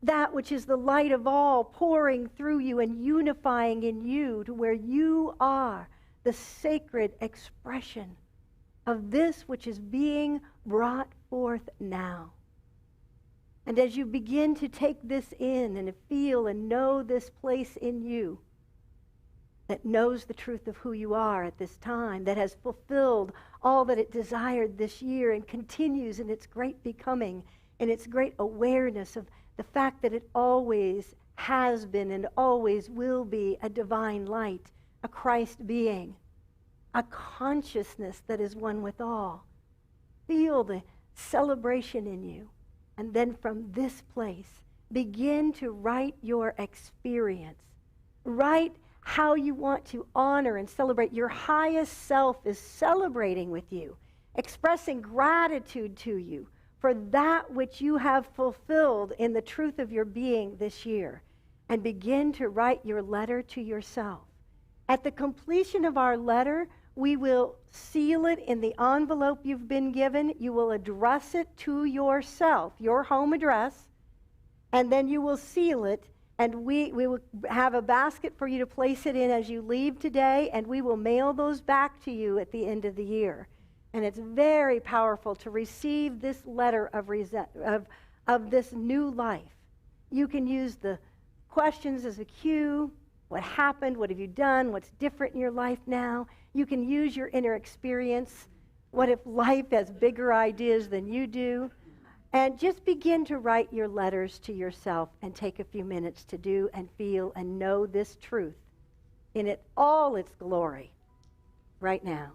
That which is the light of all pouring through you and unifying in you to where you are the sacred expression of this which is being brought forth now. And as you begin to take this in and feel and know this place in you that knows the truth of who you are at this time, that has fulfilled all that it desired this year and continues in its great becoming and its great awareness of the fact that it always has been and always will be a divine light, a Christ being, a consciousness that is one with all. Feel the celebration in you. And then from this place, begin to write your experience. Write how you want to honor and celebrate. Your highest self is celebrating with you, expressing gratitude to you for that which you have fulfilled in the truth of your being this year. And begin to write your letter to yourself. At the completion of our letter, we will seal it in the envelope you've been given. You will address it to yourself, your home address, and then you will seal it, and we will have a basket for you to place it in as you leave today, and we will mail those back to you at the end of the year. And it's very powerful to receive this letter of this new life. You can use the questions as a cue. What happened? What have you done? What's different in your life now? You can use your inner experience. What if life has bigger ideas than you do? And just begin to write your letters to yourself and take a few minutes to do and feel and know this truth in all its glory right now.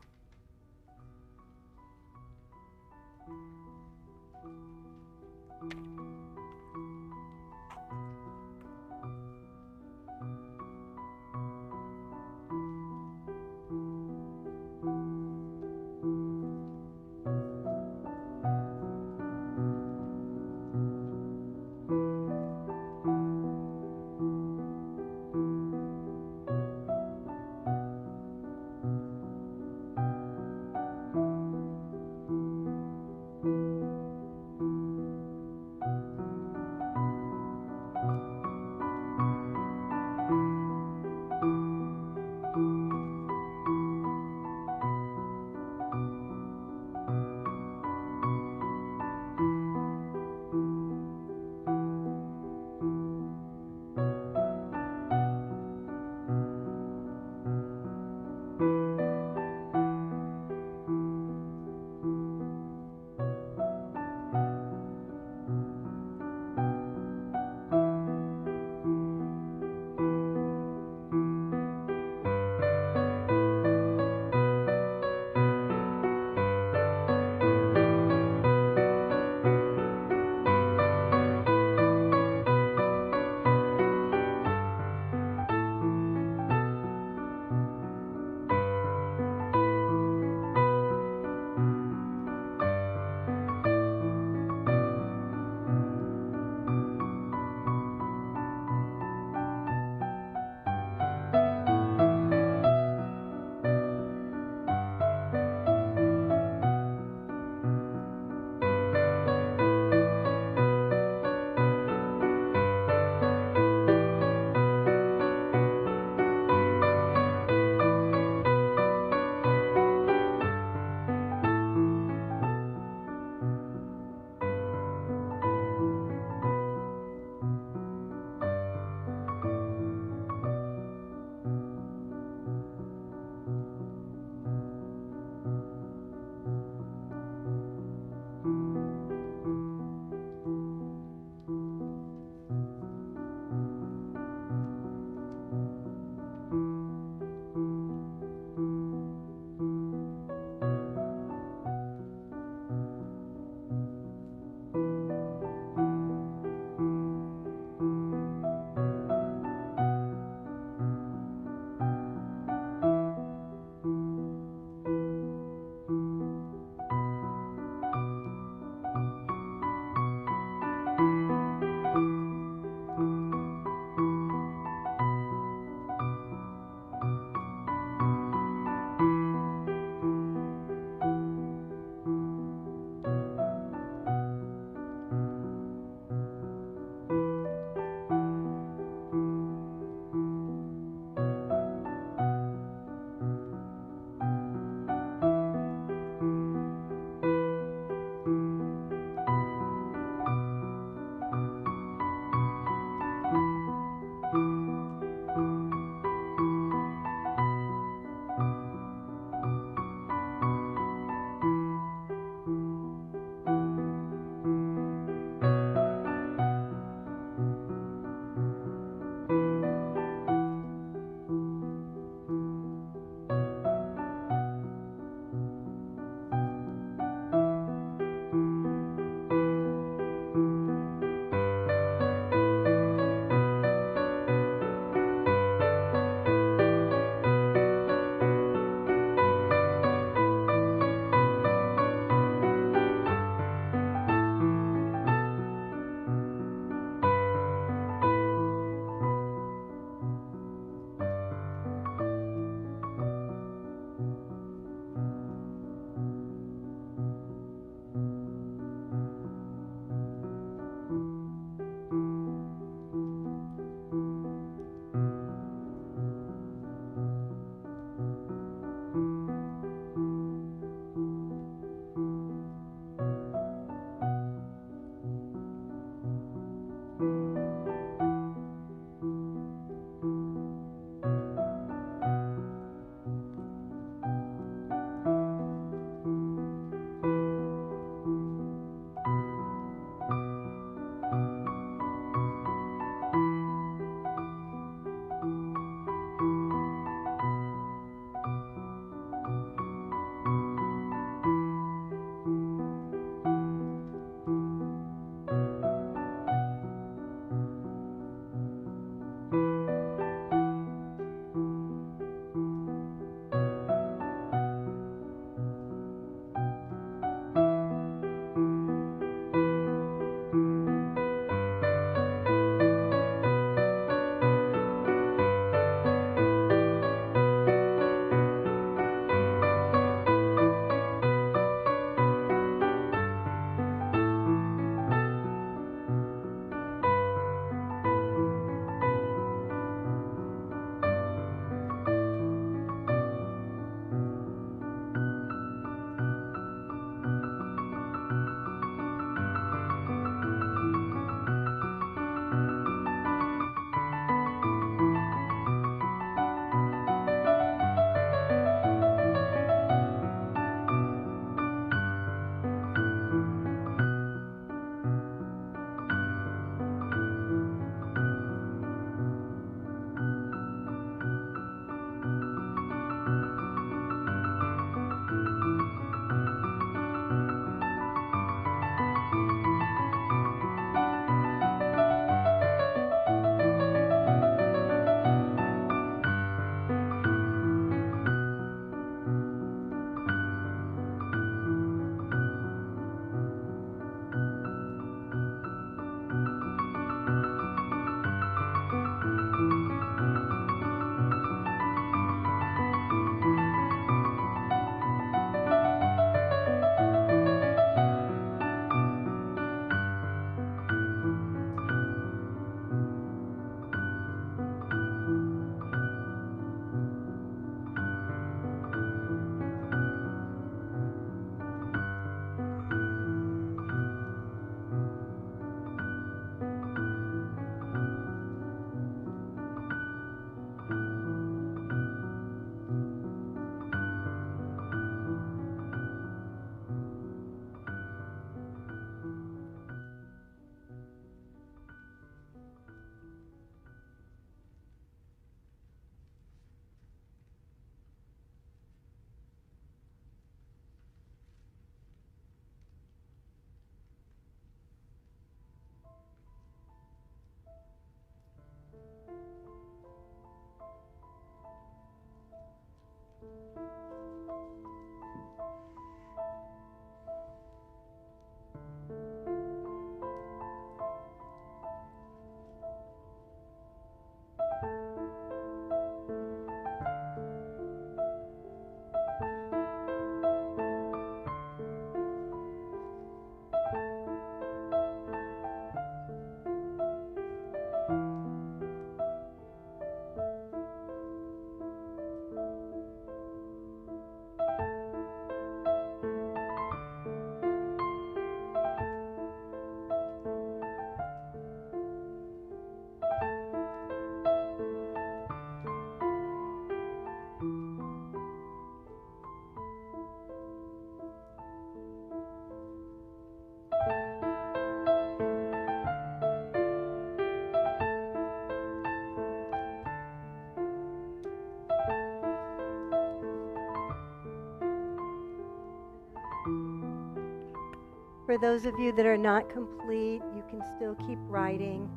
For those of you that are not complete, you can still keep writing.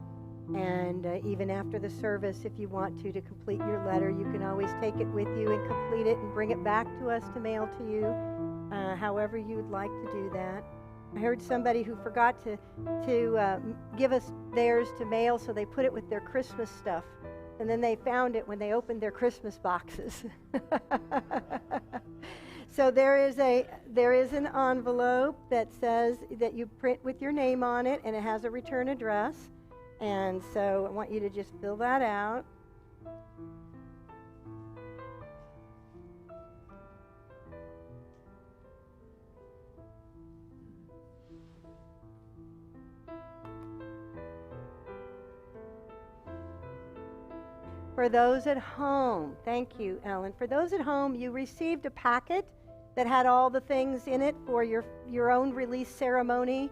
And even after the service, if you want to complete your letter, you can always take it with you and complete it and bring it back to us to mail to you, however you would like to do that. I heard somebody who forgot to give us theirs to mail, so they put it with their Christmas stuff. And then they found it when they opened their Christmas boxes. So there is an envelope that says that you print with your name on it, and it has a return address. And so I want you to just fill that out. For those at home, thank you, Ellen. For those at home, you received a packet that had all the things in it for your own release ceremony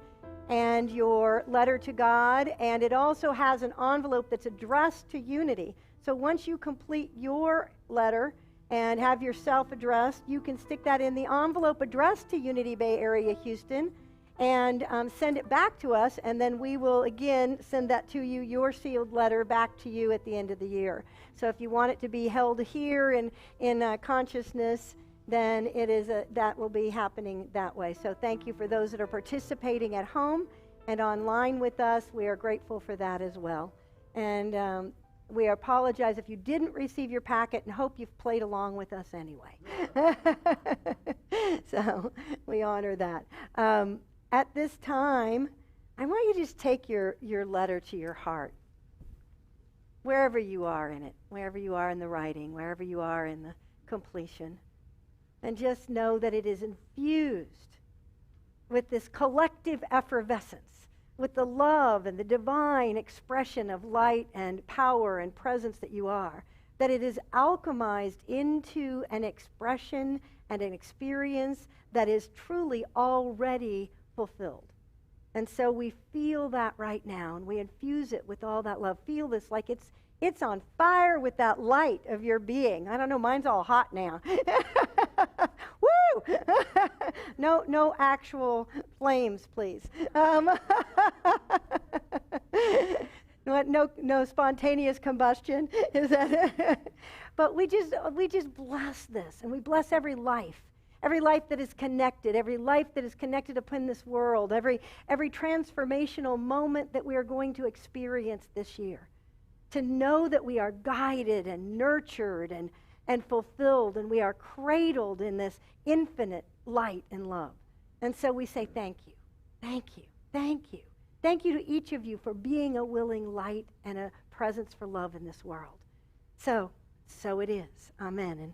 and your letter to God. And it also has an envelope that's addressed to Unity. So once you complete your letter and have yourself addressed, you can stick that in the envelope addressed to Unity Bay Area, Houston, and send it back to us, and then we will again send that to you, your sealed letter back to you at the end of the year. So if you want it to be held here in consciousness, then that will be happening that way. So thank you for those that are participating at home and online with us. We are grateful for that as well. And we apologize if you didn't receive your packet and hope you've played along with us anyway. So we honor that. At this time, I want you to just take your letter to your heart, wherever you are in it, wherever you are in the writing, wherever you are in the completion. And just know that it is infused with this collective effervescence, with the love and the divine expression of light and power and presence that you are, that it is alchemized into an expression and an experience that is truly already fulfilled. And so we feel that right now, and we infuse it with all that love. Feel this like it's on fire with that light of your being. I don't know, mine's all hot now. Woo! No actual flames, please. No spontaneous combustion. Is that? But we just bless this, and we bless every life. Every life that is connected, every life that is connected upon this world, every transformational moment that we are going to experience this year. To know that we are guided and nurtured and fulfilled, and we are cradled in this infinite light and love. And so we say thank you, thank you, thank you. Thank you to each of you for being a willing light and a presence for love in this world. So it is. Amen.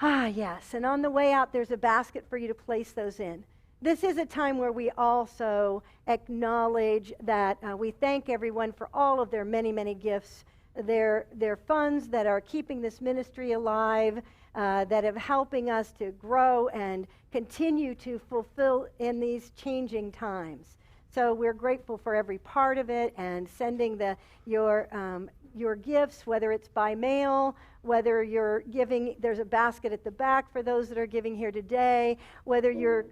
And yes, and on the way out, there's a basket for you to place those in. This is a time where we also acknowledge that we thank everyone for all of their many, many gifts, their funds that are keeping this ministry alive, that are helping us to grow and continue to fulfill in these changing times. So we're grateful for every part of it, and sending your gifts, whether it's by mail, whether you're giving, there's a basket at the back for those that are giving here today, whether you're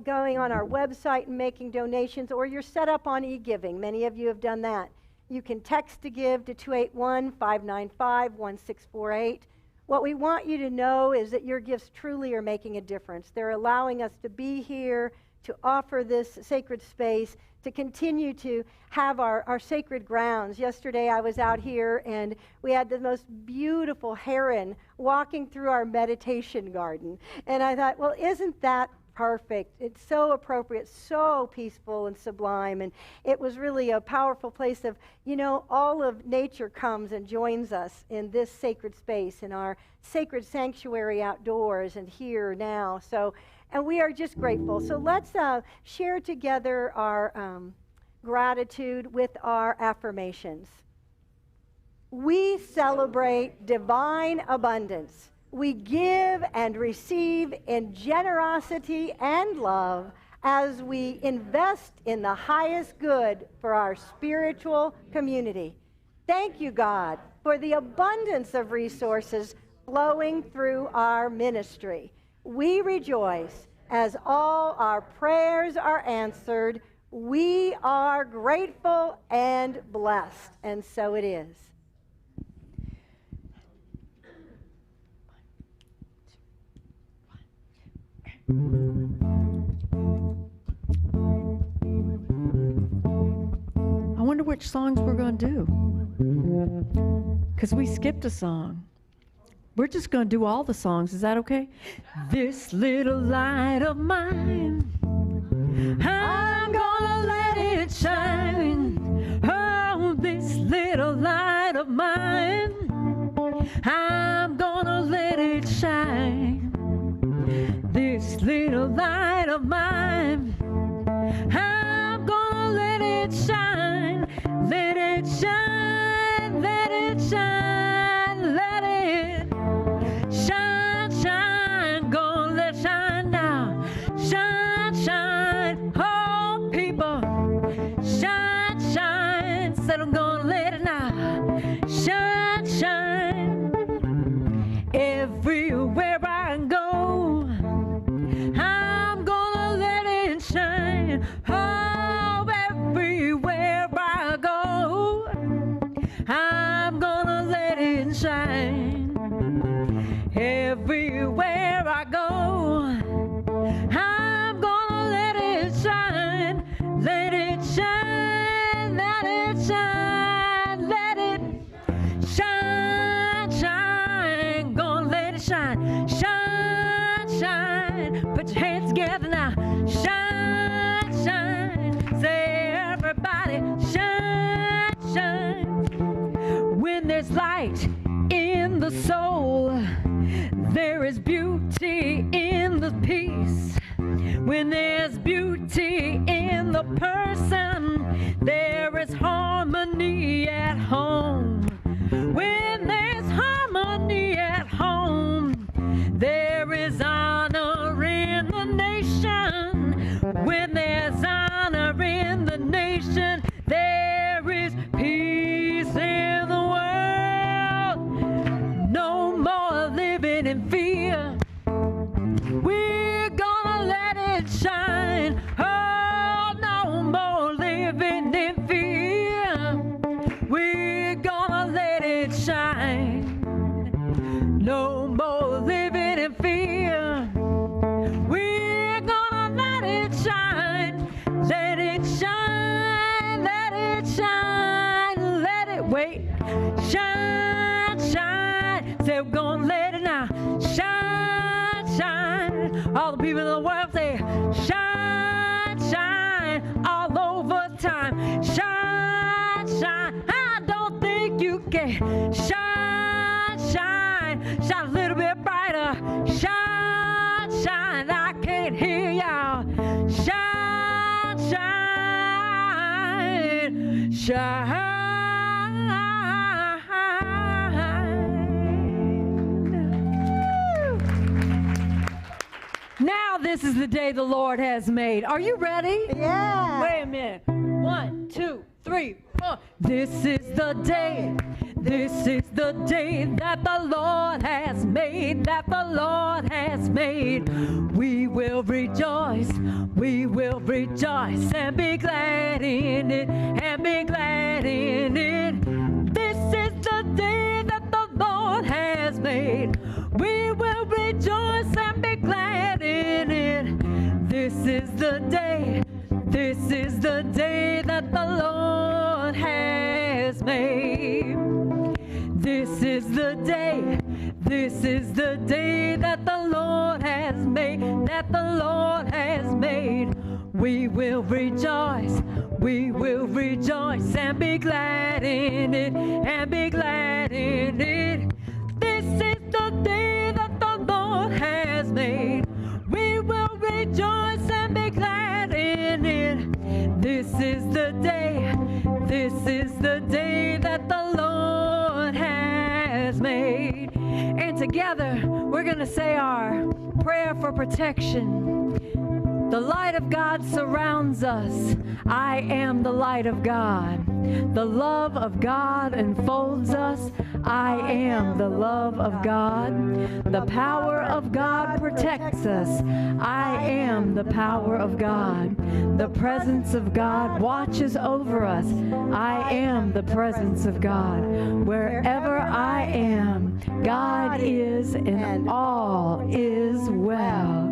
going on our website and making donations, or you're set up on e-giving. Many of you have done that. You can text to give to 281-595-1648. What we want you to know is that your gifts truly are making a difference. They're allowing us to be here, to offer this sacred space, to continue to have our sacred grounds. Yesterday I was out here and we had the most beautiful heron walking through our meditation garden. And I thought, well, isn't that perfect? It's so appropriate, so peaceful and sublime. And it was really a powerful place of, all of nature comes and joins us in this sacred space, in our sacred sanctuary outdoors and here now. And we are just grateful. So let's share together our gratitude with our affirmations. We celebrate divine abundance. We give and receive in generosity and love as we invest in the highest good for our spiritual community. Thank you, God, for the abundance of resources flowing through our ministry. We rejoice As all our prayers are answered, we are grateful and blessed. And so it is. I wonder which songs we're going to do. Because we skipped a song. We're just going to do all the songs. Is that okay? This little light of mine, I'm gonna let it shine. Oh, this little light of mine, I'm gonna let it shine. This little light of mine, I'm gonna let it shine. Let it shine, let it shine, let it shine, shine, gonna let it shine now. Shine, shine, oh people, shine, shine, said I'm gonna let it now. Shine, shine, everywhere I go, I'm gonna let it shine. Oh, everywhere I go, I'm gonna let it shine. Everywhere I go, I'm gonna let it shine. Let it shine, let it shine, let it shine, shine. Gonna let it shine, shine, shine. Put your hands together now. Shine, shine. Say everybody, shine, shine. When there's light in the soul, there is beauty in the peace. When there's beauty in the person, there is harmony at home. When there's harmony at home, there is honor in the nation. When there's honor in the nation, there is peace in the world. No more living in fear. We're gonna let it shine. Oh, no more living in fear. We're gonna let it shine. No more living in fear. We're gonna let it shine. Let it shine, let it shine, let it wait. Shine, shine. Say we're gonna let it now. Shine, shine. All the people in the world say, shine, shine, all over time. Shine, shine. I don't think you can. Shine, shine, shine a little bit brighter. Shine, shine. I can't hear y'all. Shine, shine, shine. Now this is the day the Lord has made. Are you ready? Yeah. Wait a minute. 1, 2, 3, 4. This is the day. This is the day that the Lord has made, that the Lord has made. We will rejoice and be glad in it, and be glad in it. This is the day that the Lord has made. We will rejoice and be glad in it. This is the day that the Lord has made. This is the day that the Lord has made, that the Lord has made. We will rejoice and be glad in it, and be glad in it. This is the day that the Lord has made. We will rejoice and be glad in it. This is the day that the Lord has made. And together, we're going to say our prayer for protection. The light of God surrounds us. I am the light of God. The love of God enfolds us. I am the love of God. The power of God protects us. I am the power of God. The presence of God watches over us. I am the presence of God. Wherever I am, God is, and all is well.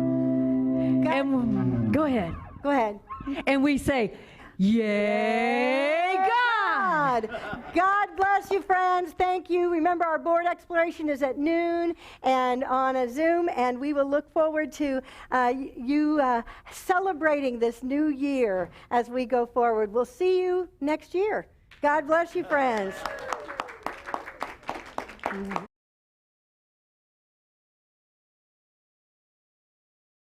And go ahead. Go ahead. And we say, yay, God! God bless you, friends. Thank you. Remember, our board exploration is at noon and on a Zoom, and we will look forward to you celebrating this new year as we go forward. We'll see you next year. God bless you, friends.